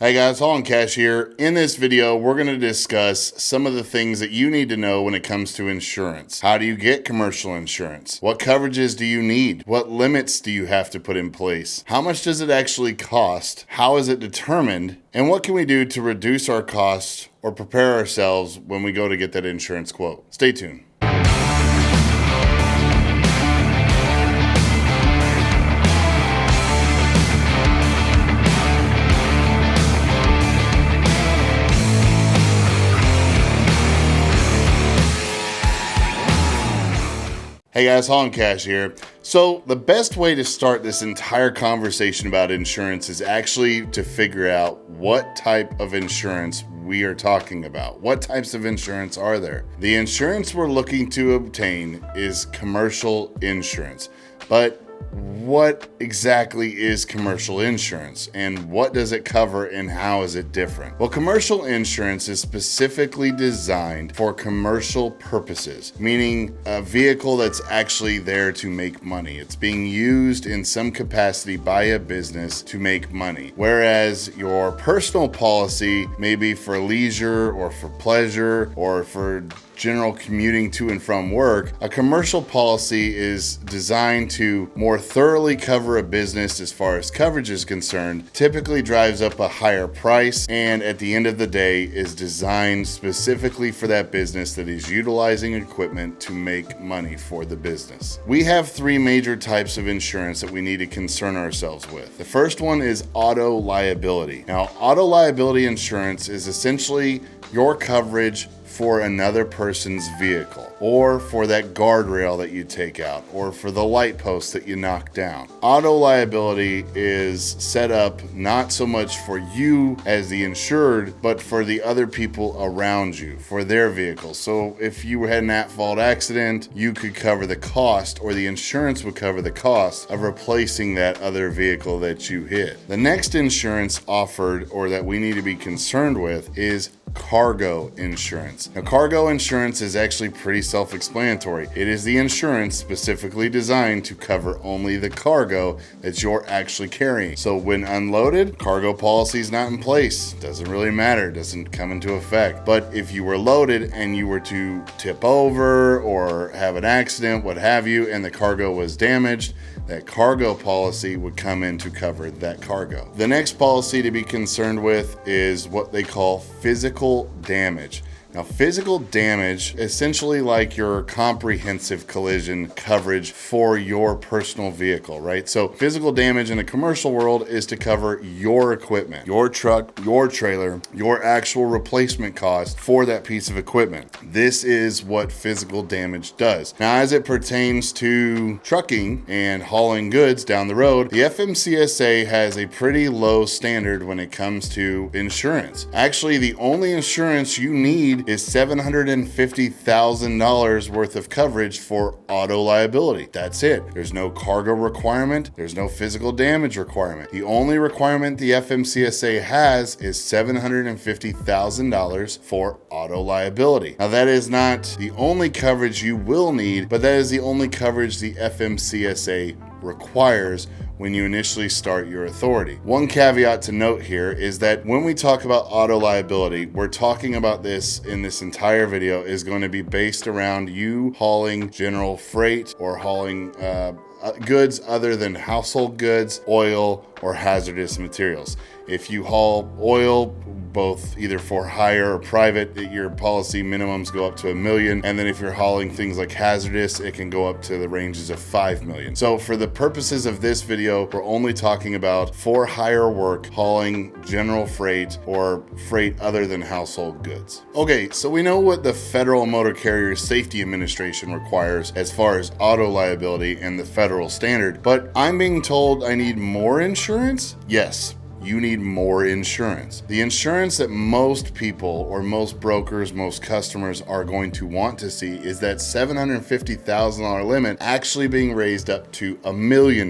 Hey guys, Holland Cash here. In this video, we're going to discuss some of the things that you need to know when it comes to insurance. How do you get commercial insurance? What coverages do you need? What limits do you have to put in place? How much does it actually cost? How is it determined? And what can we do to reduce our costs or prepare ourselves when we go to get that insurance quote? Stay tuned. Hey guys, Holland Cash here. So the best way to start this entire conversation about insurance is actually to figure out what type of insurance we are talking about. What types of insurance are there? The insurance we're looking to obtain is commercial insurance. But what exactly is commercial insurance and what does it cover and how is it different? Well, commercial insurance is specifically designed for commercial purposes, meaning a vehicle that's actually there to make money. It's being used in some capacity by a business to make money. Whereas your personal policy may be for leisure or for pleasure or for general commuting to and from work, a commercial policy is designed to more thoroughly cover a business as far as coverage is concerned, typically drives up a higher price, and at the end of the day is designed specifically for that business that is utilizing equipment to make money for the business. We have three major types of insurance that we need to concern ourselves with. The first one is auto liability. Now, auto liability insurance is essentially your coverage for another person's vehicle, or for that guardrail that you take out, or for the light post that you knock down. Auto liability is set up not so much for you as the insured, but for the other people around you, for their vehicles. So if you had an at-fault accident, you could cover the cost, or the insurance would cover the cost of replacing that other vehicle that you hit. The next insurance offered, or that we need to be concerned with, is cargo insurance. Now, cargo insurance is actually pretty self-explanatory. It is the insurance specifically designed to cover only the cargo that you're actually carrying. So when unloaded, cargo policy is not in place. Doesn't really matter, doesn't come into effect. But if you were loaded and you were to tip over or have an accident, what have you, and the cargo was damaged, that cargo policy would come in to cover that cargo. The next policy to be concerned with is what they call physical damage. Now, physical damage, essentially like your comprehensive collision coverage for your personal vehicle, right? So physical damage in the commercial world is to cover your equipment, your truck, your trailer, your actual replacement cost for that piece of equipment. This is what physical damage does. Now, as it pertains to trucking and hauling goods down the road, the FMCSA has a pretty low standard when it comes to insurance. Actually, the only insurance you need is $750,000 worth of coverage for auto liability. That's it. There's no cargo requirement. There's no physical damage requirement. The only requirement the FMCSA has is $750,000 for auto liability. Now, that is not the only coverage you will need, but that is the only coverage the FMCSA requires when you initially start your authority. One caveat to note here is that when we talk about auto liability, we're talking about this in this entire video is going to be based around you hauling general freight or hauling goods other than household goods, oil, or hazardous materials. If you haul oil, both either for hire or private, your policy minimums go up to $1 million. And then if you're hauling things like hazardous, it can go up to the ranges of $5 million. So for the purposes of this video, we're only talking about for hire work, hauling general freight or freight other than household goods. Okay, so we know what the Federal Motor Carrier Safety Administration requires as far as auto liability and the federal standard, but I'm being told I need more insurance? Yes. You need more insurance. The insurance that most people or most brokers, most customers are going to want to see is that $750,000 limit actually being raised up to $1 million.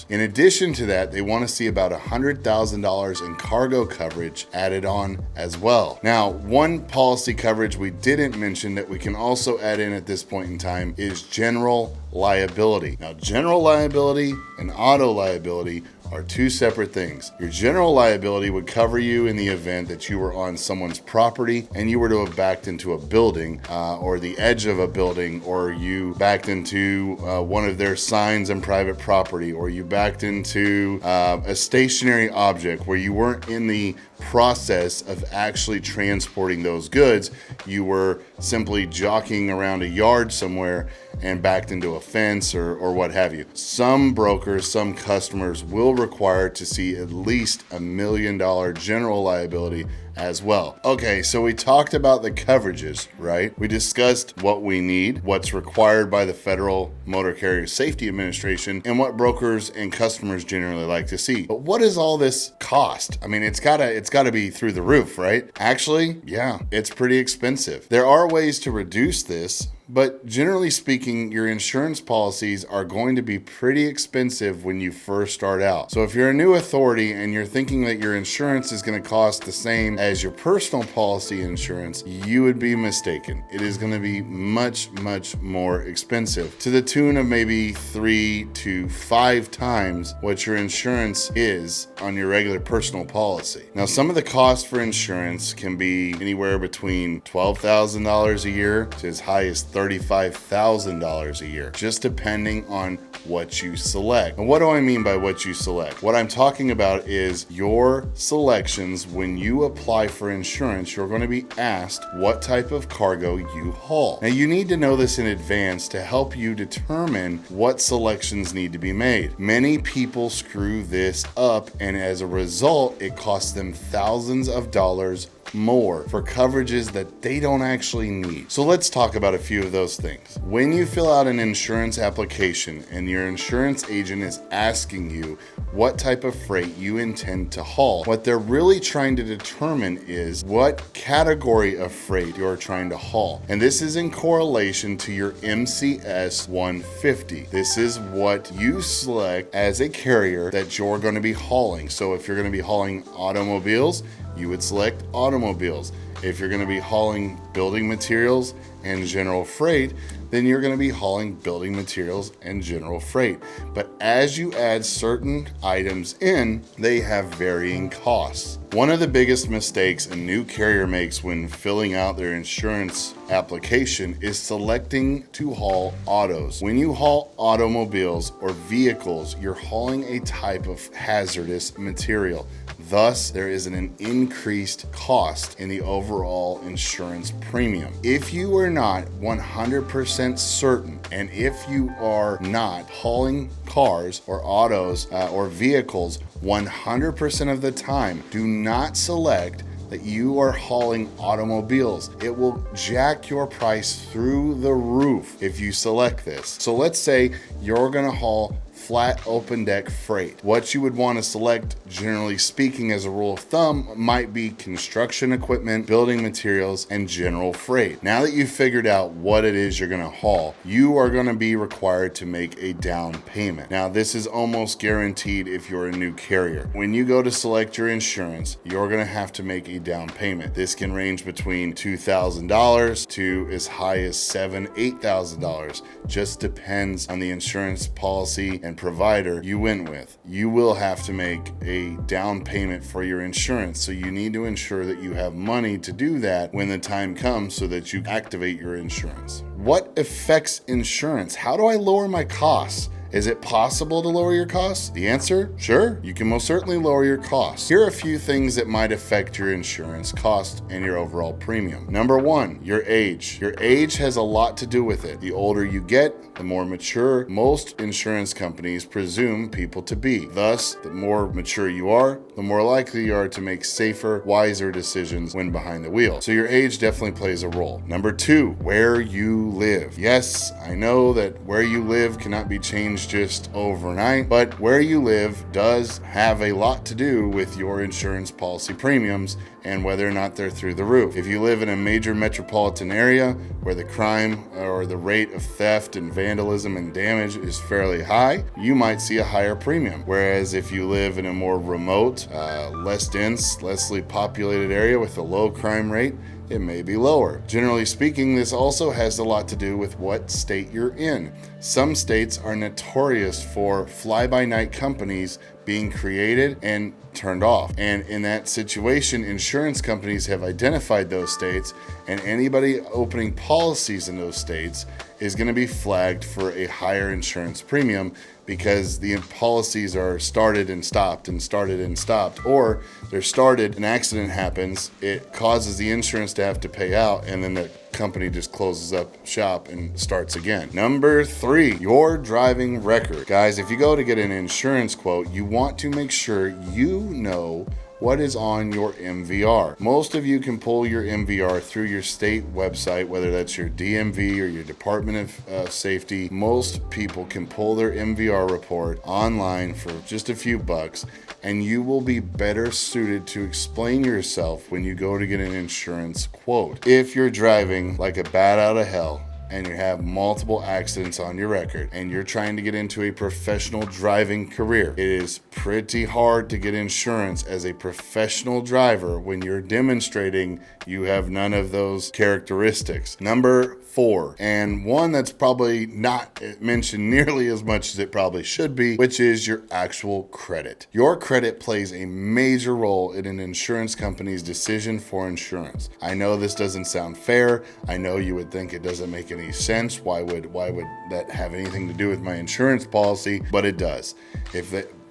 In addition to that, they want to see about $100,000 in cargo coverage added on as well. Now, one policy coverage we didn't mention that we can also add in at this point in time is general liability. Now, general liability and auto liability are two separate things. Your general liability would cover you in the event that you were on someone's property and you were to have backed into a building or the edge of a building, or you backed into one of their signs on private property, or you backed into a stationary object where you weren't in the process of actually transporting those goods. You were simply jockeying around a yard somewhere and backed into a fence or what have you. Some brokers, some customers will require to see at least $1 million general liability as well. Okay, so we talked about the coverages, right? We discussed what we need, what's required by the Federal Motor Carrier Safety Administration, and what brokers and customers generally like to see. But what does all this cost? I mean, it's gotta be through the roof, right? Actually, yeah, it's pretty expensive. There are ways to reduce this, but generally speaking, your insurance policies are going to be pretty expensive when you first start out. So if you're a new authority and you're thinking that your insurance is going to cost the same as your personal policy insurance, you would be mistaken. It is going to be much, much more expensive, to the tune of maybe 3 to 5 times what your insurance is on your regular personal policy. Now, some of the costs for insurance can be anywhere between $12,000 a year to as high as $35,000 a year, just depending on what you select. And what do I mean by what you select? What I'm talking about is your selections. When you apply for insurance, you're going to be asked what type of cargo you haul. Now, you need to know this in advance to help you determine what selections need to be made. Many people screw this up, and as a result, it costs them thousands of dollars more for coverages that they don't actually need. So let's talk about a few of those things. When you fill out an insurance application and your insurance agent is asking you what type of freight you intend to haul, what they're really trying to determine is what category of freight you're trying to haul. And this is in correlation to your MCS 150. This is what you select as a carrier that you're going to be hauling. So if you're going to be hauling automobiles, you would select automobiles. If you're going to be hauling building materials and general freight, then you're going to be hauling building materials and general freight. But as you add certain items in, they have varying costs. One of the biggest mistakes a new carrier makes when filling out their insurance application is selecting to haul autos. When you haul automobiles or vehicles, you're hauling a type of hazardous material. Thus, there is an increased cost in the overall insurance premium. If you are not 100% certain, and if you are not hauling cars or autos or vehicles 100% of the time, do not select that you are hauling automobiles. It will jack your price through the roof if you select this. So let's say you're gonna haul flat open deck freight. What you would want to select, generally speaking, as a rule of thumb, might be construction equipment, building materials, and general freight. Now that you've figured out what it is you're going to haul, you are going to be required to make a down payment. Now, this is almost guaranteed if you're a new carrier. When you go to select your insurance, you're going to have to make a down payment. This can range between $2,000 to as high as $7,000, $8,000. Just depends on the insurance policy and provider you went with. You will have to make a down payment for your insurance, so you need to ensure that you have money to do that when the time comes so that you activate your insurance. What affects insurance? How do I lower my costs? Is it possible to lower your costs? The answer, sure, you can most certainly lower your costs. Here are a few things that might affect your insurance cost and your overall premium. Number one, your age. Your age has a lot to do with it. The older you get, the more mature most insurance companies presume people to be. Thus, the more mature you are, the more likely you are to make safer, wiser decisions when behind the wheel. So your age definitely plays a role. Number two, where you live. Yes, I know that where you live cannot be changed just overnight, but where you live does have a lot to do with your insurance policy premiums and whether or not they're through the roof. If you live in a major metropolitan area where the crime or the rate of theft and vandalism and damage is fairly high, you might see a higher premium. Whereas if you live in a more remote, less dense, lessly populated area with a low crime rate, it may be lower. Generally speaking, this also has a lot to do with what state you're in. Some states are notorious for fly-by-night companies being created and turned off. And in that situation, insurance companies have identified those states, and anybody opening policies in those states is going to be flagged for a higher insurance premium because the policies are started and stopped and started and stopped, or they're started, an accident happens, it causes the insurance to have to pay out, and then the company just closes up shop and starts again. Number 3, your driving record. Guys, if you go to get an insurance quote, you want to make sure you know what is on your MVR. Most of you can pull your MVR through your state website, whether that's your DMV or your Department of Safety. Most people can pull their MVR report online for just a few bucks, and you will be better suited to explain yourself when you go to get an insurance quote. If you're driving like a bat out of hell, and you have multiple accidents on your record, and you're trying to get into a professional driving career, it is pretty hard to get insurance as a professional driver when you're demonstrating you have none of those characteristics. Number 4, and one that's probably not mentioned nearly as much as it probably should be, which is your actual credit. Your credit plays a major role in an insurance company's decision for insurance. I know this doesn't sound fair. I know you would think it doesn't make any sense. Why would that have anything to do with my insurance policy? But it does.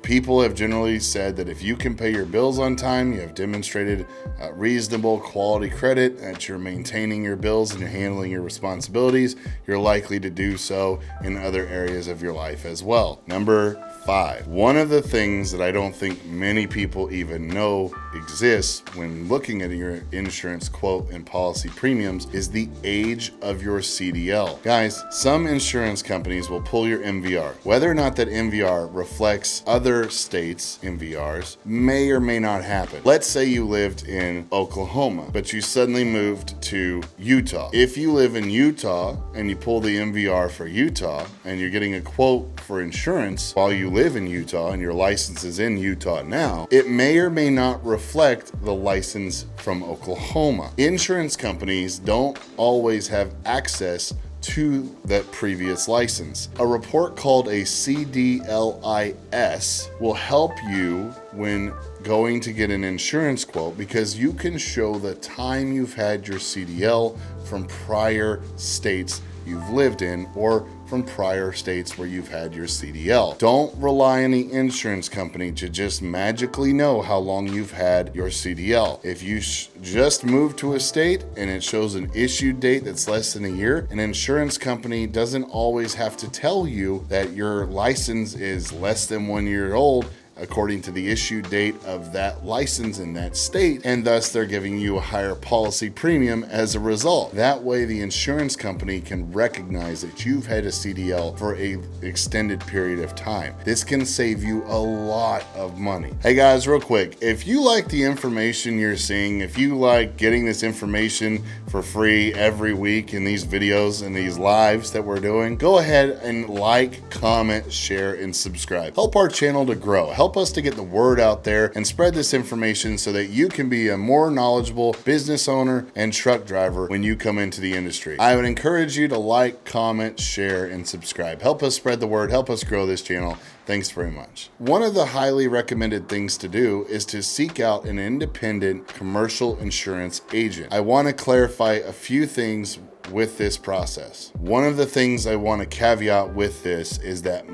People have generally said that if you can pay your bills on time, you have demonstrated reasonable quality credit, that you're maintaining your bills and you're handling your responsibilities, you're likely to do so in other areas of your life as well. Number 5, one of the things that I don't think many people even know exists when looking at your insurance quote and policy premiums is the age of your CDL. Guys, some insurance companies will pull your MVR. Whether or not that MVR reflects other states' MVRs may or may not happen. Let's say you lived in Oklahoma, but you suddenly moved to Utah. If you live in Utah and you pull the MVR for Utah and you're getting a quote for insurance while you live in Utah and your license is in Utah now, it may or may not reflect the license from Oklahoma. Insurance companies don't always have access to that previous license. A report called a CDLIS will help you when going to get an insurance quote because you can show the time you've had your CDL from prior states you've lived in or from prior states where you've had your CDL. Don't rely on the insurance company to just magically know how long you've had your CDL. If you just moved to a state and it shows an issue date that's less than a year, an insurance company doesn't always have to tell you that your license is less than 1 year old according to the issue date of that license in that state, and thus they're giving you a higher policy premium as a result. That way the insurance company can recognize that you've had a CDL for an extended period of time. This can save you a lot of money. Hey guys, real quick, if you like the information you're seeing, if you like getting this information for free every week in these videos and these lives that we're doing, go ahead and like, comment, share, and subscribe. Help our channel to grow. Help us to get the word out there and spread this information so that you can be a more knowledgeable business owner and truck driver when you come into the industry. I would encourage you to like, comment, share, and subscribe. Help us spread the word. Help us grow this channel. Thanks very much. One of the highly recommended things to do is to seek out an independent commercial insurance agent. I want to clarify a few things with this process. One of the things I want to caveat with this is that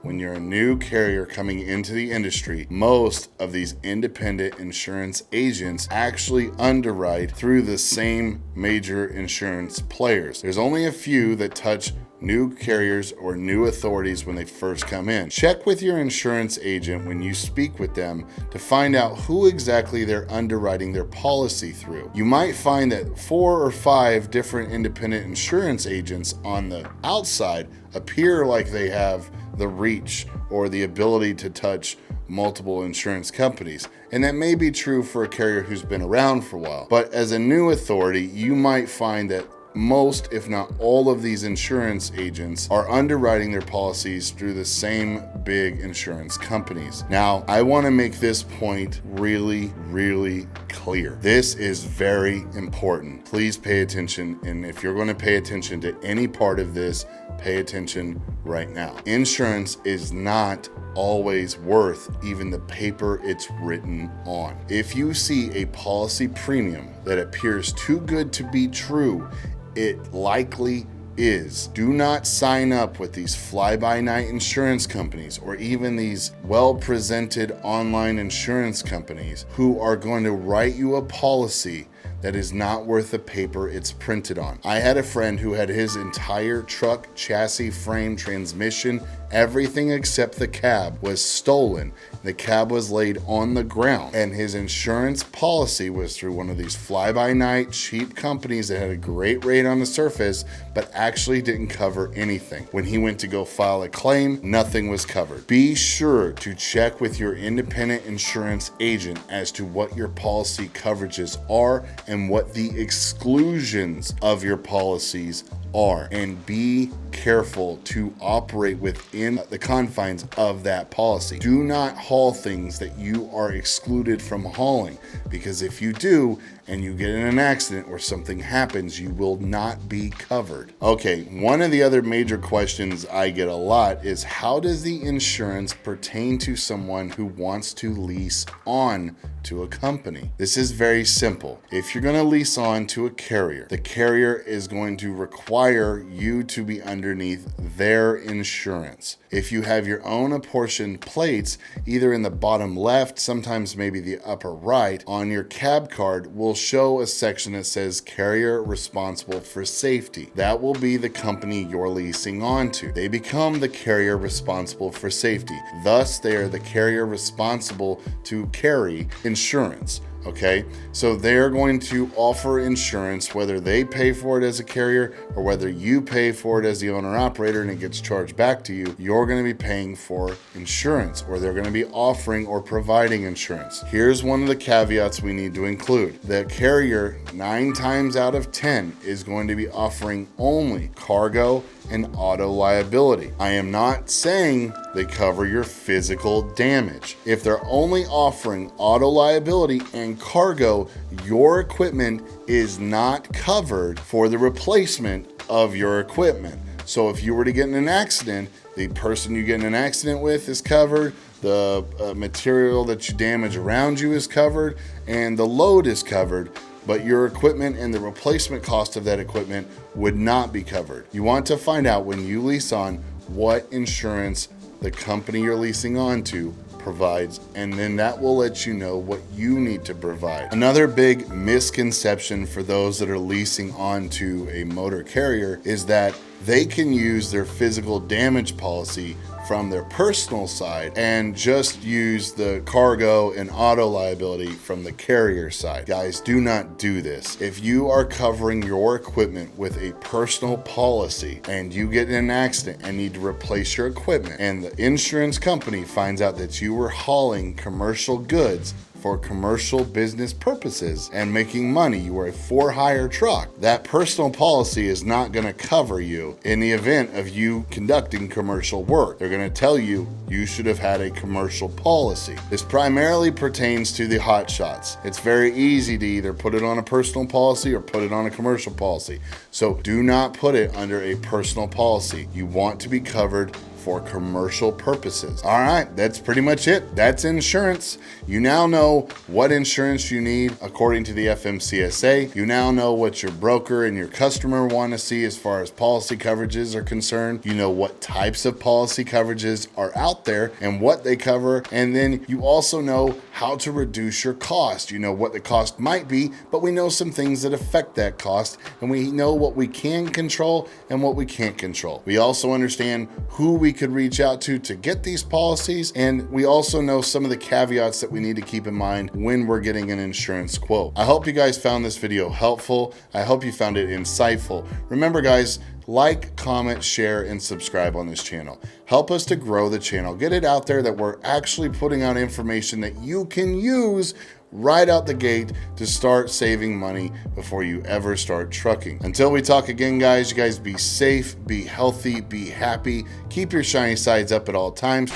when you're a new carrier coming into the industry, most of these independent insurance agents actually underwrite through the same major insurance players. There's only a few that touch new carriers or new authorities when they first come in. Check with your insurance agent when you speak with them to find out who exactly they're underwriting their policy through. You might find that 4 or 5 different independent insurance agents on the outside appear like they have the reach or the ability to touch multiple insurance companies. And that may be true for a carrier who's been around for a while. But as a new authority, you might find that most, if not all of these insurance agents are underwriting their policies through the same big insurance companies. Now, I want to make this point really, really clear. This is very important. Please pay attention. And if you're going to pay attention to any part of this, pay attention right now. Insurance is not always worth even the paper it's written on. If you see a policy premium that appears too good to be true, it likely is. Do not sign up with these fly-by-night insurance companies or even these well-presented online insurance companies who are going to write you a policy that is not worth the paper it's printed on. I had a friend who had his entire truck, chassis, frame, transmission, everything except the cab was stolen. The cab was laid on the ground, and his insurance policy was through one of these fly-by-night cheap companies that had a great rate on the surface, but actually didn't cover anything. When he went to go file a claim, nothing was covered. Be sure to check with your independent insurance agent as to what your policy coverages are and what the exclusions of your policies are, and be careful to operate within the confines of that policy. Do not haul things that you are excluded from hauling, because if you do and you get in an accident or something happens, you will not be covered. Okay, one of the other major questions I get a lot is, how does the insurance pertain to someone who wants to lease on to a company? This is very simple. If you're going to lease on to a carrier, the carrier is going to require you to be underneath their insurance. If you have your own apportioned plates, either in the bottom left, sometimes maybe the upper right, on your cab card will show a section that says carrier responsible for safety. That will be the company you're leasing onto. They become the carrier responsible for safety. Thus, they are the carrier responsible to carry insurance. Okay, so they're going to offer insurance, whether they pay for it as a carrier or whether you pay for it as the owner operator and it gets charged back to you. You're going to be paying for insurance, or they're going to be offering or providing insurance. Here's one of the caveats we need to include. The carrier, 9 times out of 10, is going to be offering only cargo and auto liability. I am not saying they cover your physical damage. If they're only offering auto liability and cargo, your equipment is not covered for the replacement of your equipment. So if you were to get in an accident, the person you get in an accident with is covered, the material that you damage around you is covered, and the load is covered, but your equipment and the replacement cost of that equipment would not be covered. You want to find out when you lease on what insurance the company you're leasing on to provides, and then that will let you know what you need to provide. Another big misconception for those that are leasing onto a motor carrier is that they can use their physical damage policy from their personal side and just use the cargo and auto liability from the carrier side. Guys, do not do this. If you are covering your equipment with a personal policy and you get in an accident and need to replace your equipment, and the insurance company finds out that you were hauling commercial goods for commercial business purposes and making money, you were a for-hire truck, that personal policy is not going to cover you in the event of you conducting commercial work. They're going to tell you you should have had a commercial policy. This primarily pertains to the hot shots. It's very easy to either put it on a personal policy or put it on a commercial policy. So do not put it under a personal policy. You want to be covered for commercial purposes. All right, that's pretty much it. That's insurance. You now know what insurance you need according to the FMCSA. You now know what your broker and your customer want to see as far as policy coverages are concerned. You know what types of policy coverages are out there and what they cover. And then you also know how to reduce your cost. You know what the cost might be, but we know some things that affect that cost, and we know what we can control and what we can't control. We also understand who we could reach out to get these policies, and we also know some of the caveats that we need to keep in mind when we're getting an insurance quote. I hope you guys found this video helpful. I hope you found it insightful. Remember guys, like, comment, share, and subscribe on this channel. Help us to grow the channel. Get it out there that we're actually putting out information that you can use right out the gate to start saving money before you ever start trucking. Until we talk again, guys, you guys be safe, be healthy, be happy, keep your shiny sides up at all times.